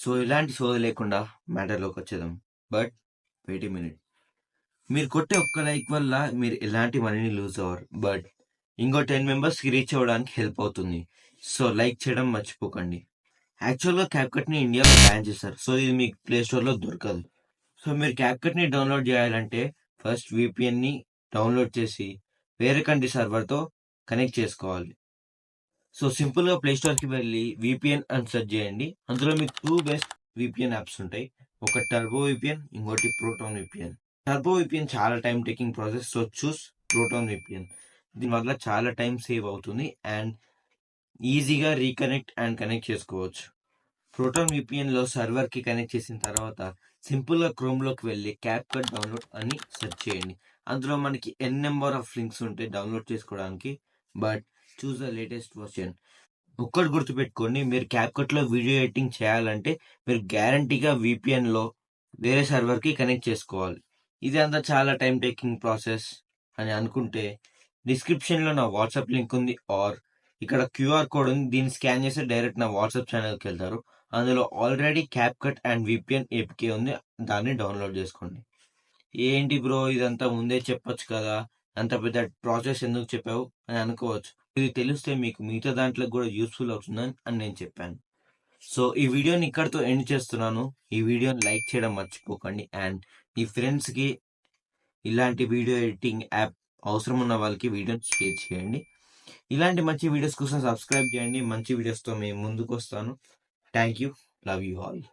So ఇలాంటి సోది లేకుండా మ్యాటర్లోకి వచ్చేద్దాం. But wait a minute. మీరు కొట్టే ఒక్క లైక్ వల్ల మీరు ఎలాంటి మనీని లూజ్ అవ్వరు. బట్ ఇంకో 10 మెంబర్స్కి రీచ్ అవ్వడానికి హెల్ప్ అవుతుంది. సో లైక్ చేయడం మర్చిపోకండి. యాక్చువల్గా క్యాప్కట్ని ఇండియాలో బ్యాన్ చేశారు. సో ఇది మీకు ప్లే స్టోర్లో దొరకదు. సో మీరు క్యాప్కట్ని డౌన్లోడ్ చేయాలంటే ఫస్ట్ VPNని డౌన్లోడ్ చేసి వేరే కంట్రీ సర్వర్తో కనెక్ట్ చేసుకోవాలి. సో సింపుల్గా ప్లే స్టోర్కి వెళ్ళి VPN అని సెర్చ్ చేయండి. అందులో మీకు 2 బెస్ట్ VPN యాప్స్ ఉంటాయి. ఒకటి టర్బో VPN, ఇంకోటి ప్రోటాన్ VPN. టర్బో VPN చాలా time taking process. So choose proton VPN. దీనివల్ల చాలా టైం సేవ్ అవుతుంది అండ్ ఈజీగా రీకనెక్ట్ అండ్ కనెక్ట్ చేసుకోవచ్చు. ప్రోటాన్ VPNలో సర్వర్కి కనెక్ట్ చేసిన తర్వాత సింపుల్గా క్రోమ్లోకి వెళ్ళి క్యాప్కట్ డౌన్లోడ్ అని సెర్చ్ చేయండి. అందులో మనకి నెంబర్ ఆఫ్ లింక్స్ ఉంటాయి డౌన్లోడ్ చేసుకోవడానికి. But choose the latest version. ఒక్కటి గుర్తుపెట్టుకోండి, మీరు క్యాప్కట్లో వీడియో ఎడిటింగ్ చేయాలంటే మీరు గ్యారంటీగా VPNలో వేరే సర్వర్కి కనెక్ట్ చేసుకోవాలి. ఇది అంతా చాలా టైం టేకింగ్ ప్రాసెస్ అని అనుకుంటే డిస్క్రిప్షన్లో నా వాట్సాప్ లింక్ ఉంది, ఆర్ ఇక్కడ QR కోడ్ ఉంది. దీన్ని స్కాన్ చేస్తే డైరెక్ట్ నా వాట్సాప్ ఛానల్కి వెళ్తారు. అందులో already CapCut and VPN APK ఉంది, దాన్ని డౌన్లోడ్ చేసుకోండి. ఏంటి బ్రో ఇదంతా ముందే చెప్పొచ్చు కదా, అంత పెద్ద ప్రాసెస్ ఎందుకు చెప్పావు అని అనుకోవచ్చు. ఇది తెలిస్తే మీకు మిగతా దాంట్లో కూడా యూస్ఫుల్ అవుతుందని నేను చెప్పాను. సో ఈ వీడియోని ఇక్కడితో ఎండ్ చేస్తున్నాను. ఈ వీడియోని లైక్ చేయడం మర్చిపోకండి అండ్ మీ ఫ్రెండ్స్కి ఇలాంటి వీడియో ఎడిటింగ్ యాప్ అవసరం ఉన్న వాళ్ళకి వీడియోని షేర్ చేయండి. ఇలాంటి మంచి వీడియోస్ కోసం సబ్స్క్రైబ్ చేయండి. మంచి వీడియోస్తో మేము ముందుకు వస్తాను. Thank you. Love you all.